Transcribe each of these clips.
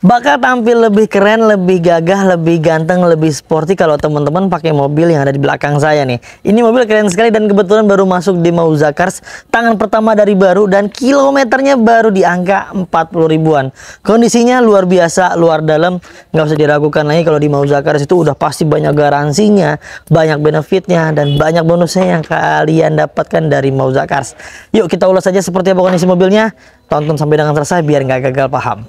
bakal tampil lebih keren, lebih gagah, lebih ganteng, lebih sporty kalau teman-teman pakai mobil yang ada di belakang saya nih. Ini mobil keren sekali dan kebetulan baru masuk di Mauza Cars, tangan pertama dari baru dan kilometernya baru di angka 40 ribuan. Kondisinya luar biasa, luar dalam, nggak usah diragukan lagi kalau di Mauza Cars itu udah pasti banyak garansinya, banyak benefitnya dan banyak bonusnya yang kalian dapatkan dari Mauza Cars. Yuk kita ulas saja seperti apa kondisi mobilnya. Tonton sampai dengan selesai biar nggak gagal paham.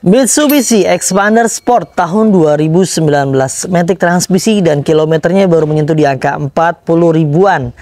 Mitsubishi Xpander Sport tahun 2019, matic transmisi dan kilometernya baru menyentuh di angka 40 ribuan.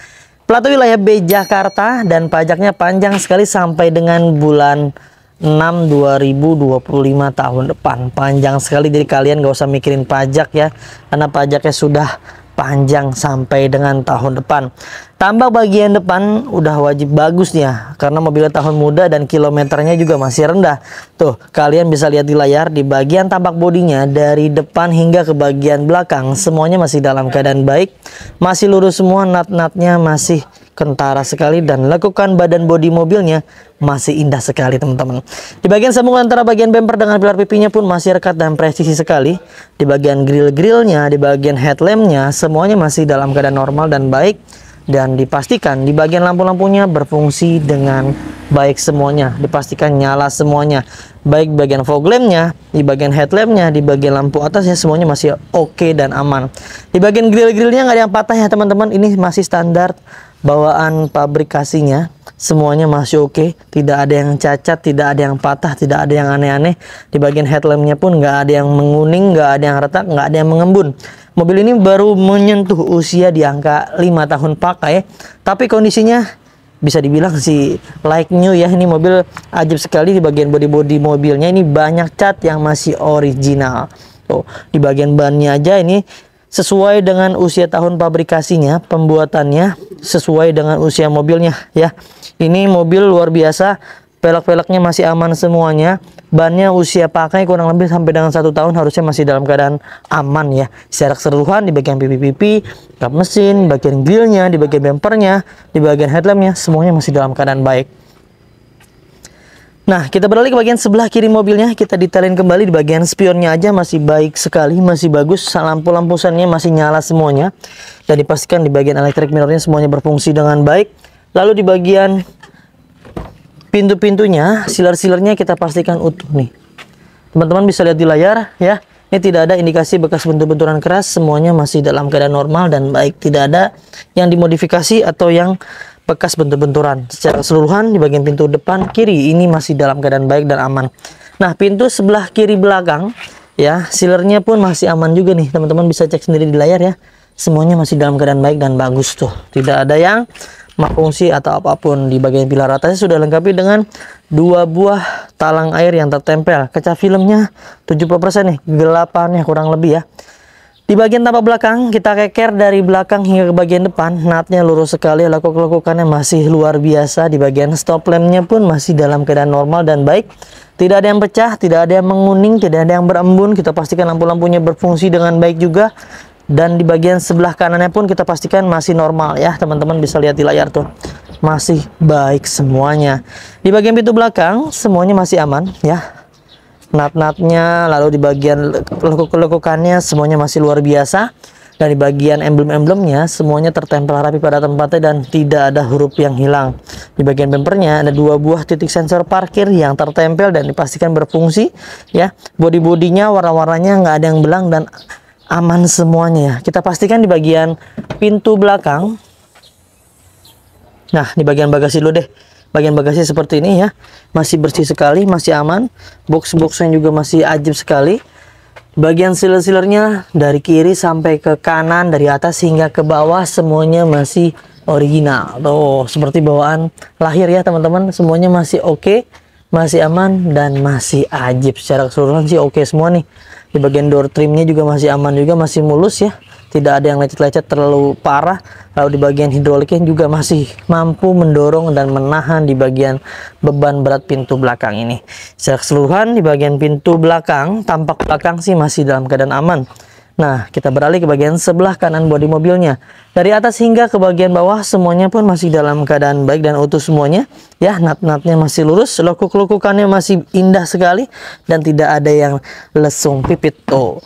Plat wilayah B Jakarta dan pajaknya panjang sekali sampai dengan bulan 6 2025 tahun depan. Panjang sekali, jadi kalian gak usah mikirin pajak ya, karena pajaknya sudah panjang sampai dengan tahun depan. Tambah bagian depan udah wajib bagus ya, karena mobilnya tahun muda dan kilometernya juga masih rendah. Tuh, kalian bisa lihat di layar, di bagian tampak bodinya dari depan hingga ke bagian belakang semuanya masih dalam keadaan baik, masih lurus semua, nat-natnya masih kentara sekali dan lekukan badan bodi mobilnya masih indah sekali teman-teman. Di bagian sambungan antara bagian bumper dengan pilar pipinya pun masih rekat dan presisi sekali. Di bagian grill-grillnya, di bagian headlampnya semuanya masih dalam keadaan normal dan baik. Dan dipastikan di bagian lampu-lampunya berfungsi dengan baik semuanya, dipastikan nyala semuanya, baik bagian fog lampnya, di bagian headlampnya, di bagian lampu atasnya semuanya masih oke dan aman. Di bagian grill-grillnya nggak ada yang patah ya teman-teman, ini masih standar bawaan pabrikasinya, semuanya masih oke, tidak ada yang cacat, tidak ada yang patah, tidak ada yang aneh-aneh. Di bagian headlampnya pun nggak ada yang menguning, nggak ada yang retak, nggak ada yang mengembun. Mobil ini baru menyentuh usia di angka 5 tahun pakai, tapi kondisinya bisa dibilang sih like new ya. Ini mobil ajib sekali. Di bagian bodi-bodi mobilnya ini banyak cat yang masih original. Tuh, di bagian bannya aja ini sesuai dengan usia tahun pabrikasinya, pembuatannya sesuai dengan usia mobilnya ya. Ini mobil luar biasa, pelek-peleknya masih aman semuanya. Bannya usia pakai kurang lebih sampai dengan 1 tahun, harusnya masih dalam keadaan aman ya. Secara keseluruhan di bagian pipi-pipi, kap mesin, bagian grillnya, di bagian bumpernya, di bagian headlampnya semuanya masih dalam keadaan baik. Nah, kita beralih ke bagian sebelah kiri mobilnya. Kita detailin kembali. Di bagian spionnya aja masih baik sekali, masih bagus. Lampu-lampu sennya masih nyala semuanya. Dan dipastikan di bagian elektrik mirrornya semuanya berfungsi dengan baik. Lalu di bagian pintu-pintunya, siler-silernya kita pastikan utuh nih. Teman-teman bisa lihat di layar ya. Ini tidak ada indikasi bekas bentur-benturan keras, semuanya masih dalam keadaan normal dan baik. Tidak ada yang dimodifikasi atau yang bekas bentur-benturan. Secara keseluruhan di bagian pintu depan kiri ini masih dalam keadaan baik dan aman. Nah, pintu sebelah kiri belakang ya, silernya pun masih aman juga nih. Teman-teman bisa cek sendiri di layar ya. Semuanya masih dalam keadaan baik dan bagus tuh. Tidak ada yang fungsi atau apapun. Di bagian pilar atasnya sudah lengkapi dengan 2 buah talang air yang tertempel. Kaca filmnya 70% nih, gelapannya kurang lebih ya. Di bagian tampak belakang kita keker dari belakang hingga ke bagian depan, natnya lurus sekali, lekuk-lekukannya masih luar biasa. Di bagian stop lampnya pun masih dalam keadaan normal dan baik. Tidak ada yang pecah, tidak ada yang menguning, tidak ada yang berembun. Kita pastikan lampu-lampunya berfungsi dengan baik juga. Dan di bagian sebelah kanannya pun kita pastikan masih normal ya. Teman-teman bisa lihat di layar tuh, masih baik semuanya. Di bagian pintu belakang semuanya masih aman ya. Nat-natnya, lalu di bagian lekuk-lekukannya semuanya masih luar biasa. Dan di bagian emblem-emblemnya semuanya tertempel rapi pada tempatnya dan tidak ada huruf yang hilang. Di bagian bumpernya ada 2 buah titik sensor parkir yang tertempel dan dipastikan berfungsi ya. Bodi-bodinya, warna-warnanya nggak ada yang belang dan aman semuanya ya. Kita pastikan di bagian pintu belakang. Nah, di bagian bagasi dulu deh. Bagian bagasi seperti ini ya. Masih bersih sekali, masih aman. Box-boxnya juga masih ajib sekali. Bagian siler-silernya dari kiri sampai ke kanan, dari atas hingga ke bawah semuanya masih original. Tuh, seperti bawaan lahir ya teman-teman. Semuanya masih oke, masih aman dan masih ajib. Secara keseluruhan sih oke semua nih. Di bagian door trimnya juga masih aman juga, masih mulus ya, tidak ada yang lecet-lecet terlalu parah. Lalu di bagian hidroliknya juga masih mampu mendorong dan menahan di bagian beban berat pintu belakang ini. Secara keseluruhan di bagian pintu belakang, tampak belakang sih masih dalam keadaan aman. Nah, kita beralih ke bagian sebelah kanan bodi mobilnya. Dari atas hingga ke bagian bawah semuanya pun masih dalam keadaan baik dan utuh semuanya. Ya, nut-nutnya masih lurus, lekuk-lekukannya masih indah sekali dan tidak ada yang lesung pipit tuh.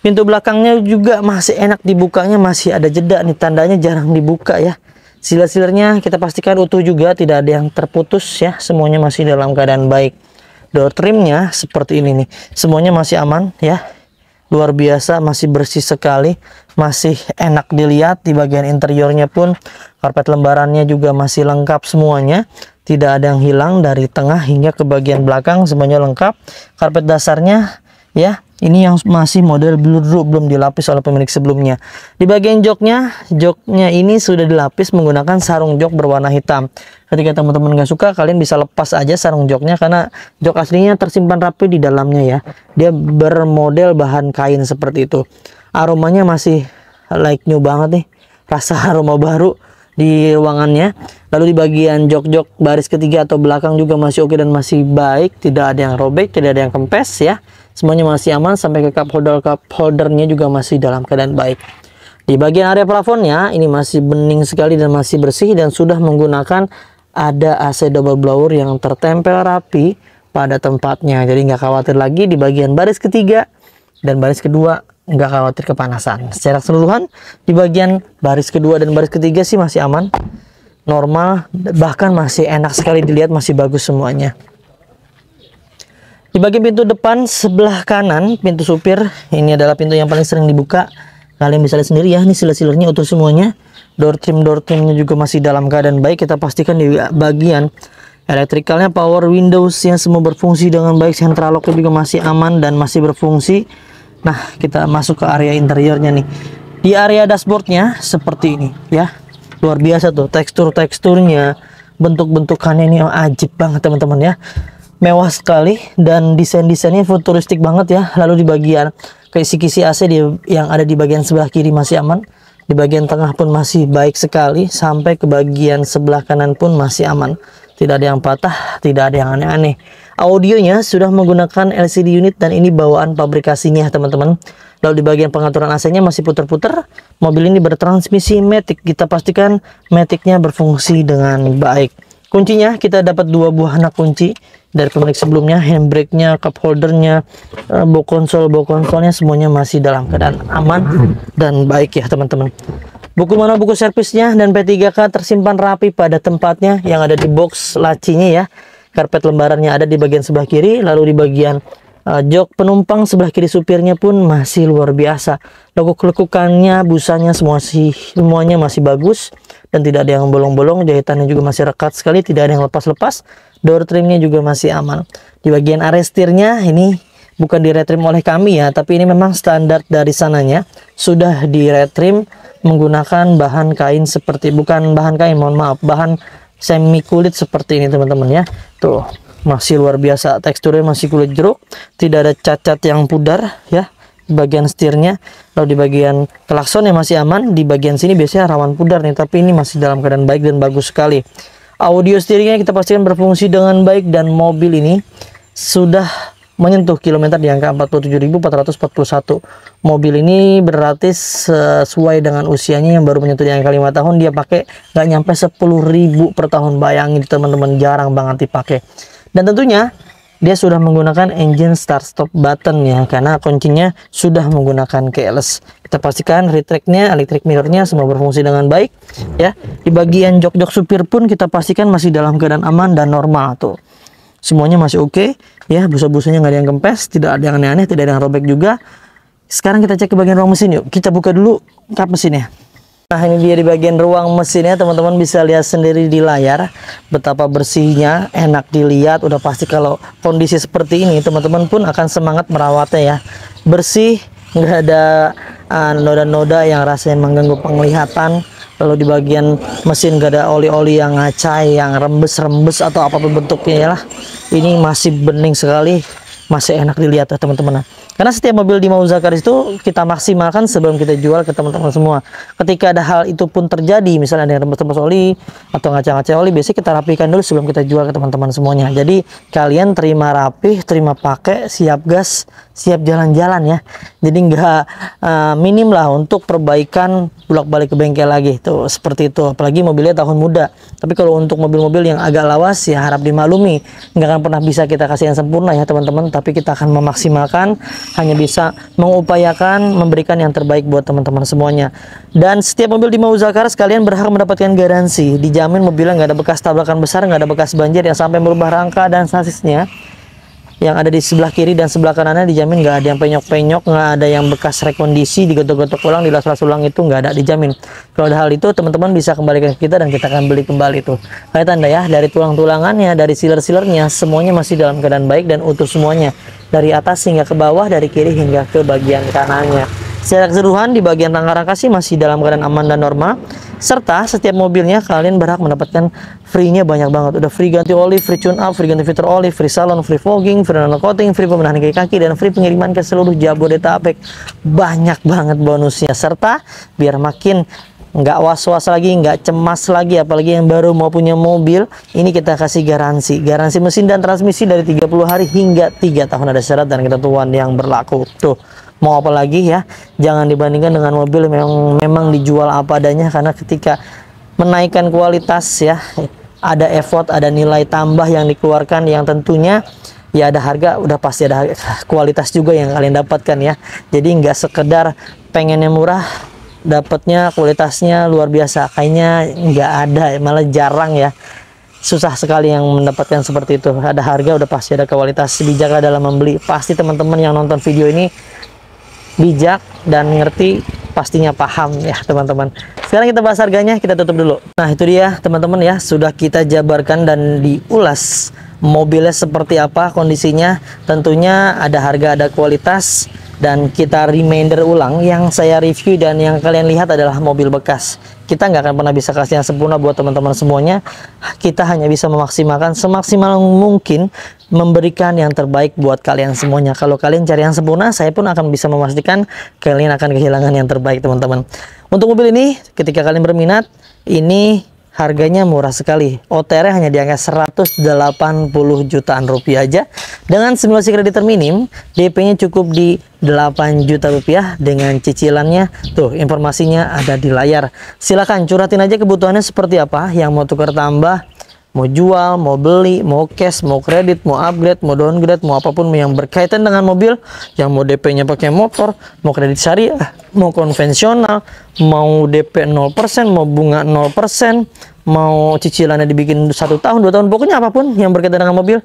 Pintu belakangnya juga masih enak dibukanya, masih ada jeda nih, tandanya jarang dibuka ya. Siler-silernya kita pastikan utuh juga, tidak ada yang terputus ya, semuanya masih dalam keadaan baik. Door trimnya seperti ini nih, semuanya masih aman ya. Luar biasa, masih bersih sekali, masih enak dilihat. Di bagian interiornya pun karpet lembarannya juga masih lengkap semuanya, tidak ada yang hilang. Dari tengah hingga ke bagian belakang semuanya lengkap. Karpet dasarnya ya, ini yang masih model bludru, belum dilapis oleh pemilik sebelumnya. Di bagian joknya ini sudah dilapis menggunakan sarung jok berwarna hitam. Ketika teman-teman nggak suka, kalian bisa lepas aja sarung joknya, karena jok aslinya tersimpan rapi di dalamnya ya. Dia bermodel bahan kain seperti itu. Aromanya masih like new banget nih, rasa aroma baru di ruangannya. Lalu di bagian jok-jok baris ketiga atau belakang juga masih oke dan masih baik, tidak ada yang robek, tidak ada yang kempes ya. Semuanya masih aman, sampai ke cup holdernya juga masih dalam keadaan baik. Di bagian area plafonnya ini masih bening sekali dan masih bersih, dan sudah menggunakan ada AC double blower yang tertempel rapi pada tempatnya. Jadi nggak khawatir lagi di bagian baris ketiga dan baris kedua, nggak khawatir kepanasan. Secara keseluruhan di bagian baris kedua dan baris ketiga sih masih aman, normal, bahkan masih enak sekali dilihat, masih bagus semuanya. Di bagian pintu depan sebelah kanan, pintu supir, ini adalah pintu yang paling sering dibuka. Kalian bisa lihat sendiri ya, ini siler-silernya utuh semuanya. Door trimnya juga masih dalam keadaan baik. Kita pastikan di bagian elektrikalnya, power windowsnya semua berfungsi dengan baik. Central locknya juga masih aman dan masih berfungsi. Nah, kita masuk ke area interiornya nih. Di area dashboardnya seperti ini ya, luar biasa tuh teksturnya, bentuk-bentukannya ini ajib banget teman-teman ya. Mewah sekali dan desainnya futuristik banget ya. Lalu di bagian kisi-kisi AC yang ada di bagian sebelah kiri masih aman. Di bagian tengah pun masih baik sekali, sampai ke bagian sebelah kanan pun masih aman. Tidak ada yang patah, tidak ada yang aneh-aneh. Audionya sudah menggunakan LCD unit dan ini bawaan pabrikasinya teman-teman. Lalu di bagian pengaturan AC-nya masih putar-putar. Mobil ini bertransmisi matic. Kita pastikan maticnya berfungsi dengan baik. Kuncinya kita dapat 2 buah anak kunci dari pemilik sebelumnya. Handbrake-nya, cup holdernya, box konsolnya semuanya masih dalam keadaan aman dan baik ya teman-teman. Buku mana buku servisnya dan P3K tersimpan rapi pada tempatnya yang ada di box lacinya ya. Karpet lembarannya ada di bagian sebelah kiri. Lalu di bagian jok penumpang sebelah kiri supirnya pun masih luar biasa. Lekuk-lekukannya, busanya semuanya masih bagus dan tidak ada yang bolong-bolong. Jahitannya juga masih rekat sekali, tidak ada yang lepas-lepas. Door trimnya juga masih aman. Di bagian area setirnya ini bukan di retrim oleh kami ya, tapi ini memang standar dari sananya sudah di retrim menggunakan bahan kain seperti, bukan bahan kain, mohon maaf, bahan semi kulit seperti ini teman-teman ya. Tuh masih luar biasa, teksturnya masih kulit jeruk, tidak ada cacat yang pudar ya di bagian setirnya. Lalu di bagian klaksonnya masih aman. Di bagian sini biasanya rawan pudar nih, tapi ini masih dalam keadaan baik dan bagus sekali. Audio steeringnya kita pastikan berfungsi dengan baik dan mobil ini sudah menyentuh kilometer di angka 47.441. Mobil ini berarti sesuai dengan usianya yang baru menyentuh di angka 5 tahun. Dia pakai nggak nyampe 10.000 per tahun. Bayangin teman-teman, jarang banget dipakai. Dan tentunya dia sudah menggunakan engine start stop button ya, karena kuncinya sudah menggunakan keyless. Kita pastikan retract-nya, electric mirror-nya semua berfungsi dengan baik ya. Di bagian jok-jok supir pun kita pastikan masih dalam keadaan aman dan normal tuh. Semuanya masih oke ya, busa-busanya nggak ada yang kempes, tidak ada yang aneh-aneh, tidak ada yang robek juga. Sekarang kita cek ke bagian ruang mesin yuk. Kita buka dulu kap mesinnya. Nah, ini dia di bagian ruang mesinnya, teman-teman bisa lihat sendiri di layar betapa bersihnya, enak dilihat. Udah pasti kalau kondisi seperti ini teman-teman pun akan semangat merawatnya ya. Bersih, nggak ada noda-noda yang rasanya mengganggu penglihatan. Lalu di bagian mesin gak ada oli-oli yang ngacai, yang rembes-rembes atau apapun bentuknya ya lah. Ini masih bening sekali, masih enak dilihat ya teman-teman. Karena setiap mobil di Mauzakars itu kita maksimalkan sebelum kita jual ke teman-teman semua. Ketika ada hal itu pun terjadi, misalnya ada yang rembes-rembes oli atau ngaca-ngaca oli, biasanya kita rapikan dulu sebelum kita jual ke teman-teman semuanya. Jadi kalian terima rapih, terima pakai, siap gas, siap jalan-jalan ya. Jadi nggak minim lah untuk perbaikan bolak-balik ke bengkel lagi. Tuh seperti itu. Apalagi mobilnya tahun muda. Tapi kalau untuk mobil-mobil yang agak lawas ya harap dimaklumi. Nggak akan pernah bisa kita kasih yang sempurna ya teman-teman. Tapi kita akan memaksimalkan, hanya bisa mengupayakan memberikan yang terbaik buat teman-teman semuanya. Dan setiap mobil di Mauzakars kalian berhak mendapatkan garansi, dijamin mobilnya nggak ada bekas tabrakan besar, nggak ada bekas banjir yang sampai merubah rangka dan sasisnya. Yang ada di sebelah kiri dan sebelah kanannya dijamin nggak ada yang penyok-penyok, nggak ada yang bekas rekondisi, digotok-gotok ulang, dilas-las ulang, itu nggak ada, dijamin. Kalau ada hal itu teman-teman bisa kembalikan ke kita dan kita akan beli kembali tuh. Kayak tanda ya, dari tulang-tulangannya, dari sealer-sealernya, semuanya masih dalam keadaan baik dan utuh semuanya. Dari atas hingga ke bawah, dari kiri hingga ke bagian kanannya. Secara keseluruhan di bagian rangka-rangka sih masih dalam keadaan aman dan normal. Serta setiap mobilnya kalian berhak mendapatkan free-nya banyak banget. Udah free ganti oli, free tune up, free ganti fitur oli, free salon, free fogging, free nano coating, free pembenahan kaki-kaki, dan free pengiriman ke seluruh Jabodetabek. Banyak banget bonusnya. Serta biar makin nggak was-was lagi, nggak cemas lagi, apalagi yang baru mau punya mobil, ini kita kasih garansi mesin dan transmisi dari 30 hari hingga 3 tahun, ada syarat dan ketentuan yang berlaku. Tuh, mau apa lagi ya, jangan dibandingkan dengan mobil yang memang dijual apa adanya, karena ketika menaikkan kualitas ya, ada effort, ada nilai tambah yang dikeluarkan, yang tentunya ya ada harga, udah pasti ada kualitas juga yang kalian dapatkan ya. Jadi nggak sekedar pengennya murah, dapatnya kualitasnya luar biasa, kayaknya nggak ada, malah jarang ya, susah sekali yang mendapatkan seperti itu. Ada harga, udah pasti ada kualitas. Bijaklah dalam membeli. Pasti teman-teman yang nonton video ini bijak dan ngerti, pastinya paham ya teman-teman. Sekarang kita bahas harganya, kita tutup dulu. Nah itu dia teman-teman ya, sudah kita jabarkan dan diulas mobilnya seperti apa kondisinya. Tentunya ada harga, ada kualitas, dan kita reminder ulang, yang saya review dan yang kalian lihat adalah mobil bekas. Kita nggak akan pernah bisa kasih yang sempurna buat teman-teman semuanya. Kita hanya bisa memaksimalkan semaksimal mungkin, memberikan yang terbaik buat kalian semuanya. Kalau kalian cari yang sempurna, saya pun akan bisa memastikan kalian akan kehilangan yang terbaik teman-teman. Untuk mobil ini, ketika kalian berminat, ini harganya murah sekali. OTR hanya di angka 180 jutaan rupiah aja. Dengan simulasi kredit terminim, DP-nya cukup di 8 juta rupiah dengan cicilannya. Tuh, informasinya ada di layar. Silakan curhatin aja kebutuhannya seperti apa. Yang mau tukar tambah, mau jual, mau beli, mau cash, mau kredit, mau upgrade, mau downgrade, mau apapun yang berkaitan dengan mobil. Yang mau DP-nya pakai motor, mau kredit syariah, mau konvensional, mau DP 0%, mau bunga 0%, mau cicilannya dibikin 1 tahun, 2 tahun, pokoknya apapun yang berkaitan dengan mobil,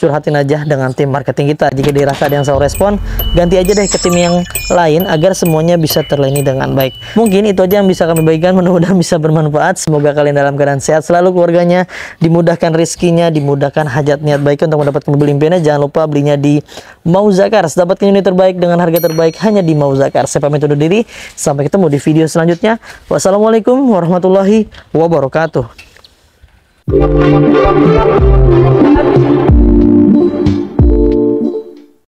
curhatin aja dengan tim marketing kita. Jika dirasa ada yang salah respon, ganti aja deh ke tim yang lain agar semuanya bisa terlayani dengan baik. Mungkin itu aja yang bisa kami bagikan, mudah-mudahan bisa bermanfaat. Semoga kalian dalam keadaan sehat selalu, keluarganya dimudahkan rezekinya, dimudahkan hajat niat baiknya untuk mendapatkan mobil impiannya. Jangan lupa belinya di Mauzakars, dapatkan unit terbaik dengan harga terbaik hanya di Mauzakars. Saya pamit undur diri, sampai ketemu di video selanjutnya. Wassalamualaikum warahmatullahi wabarakatuh.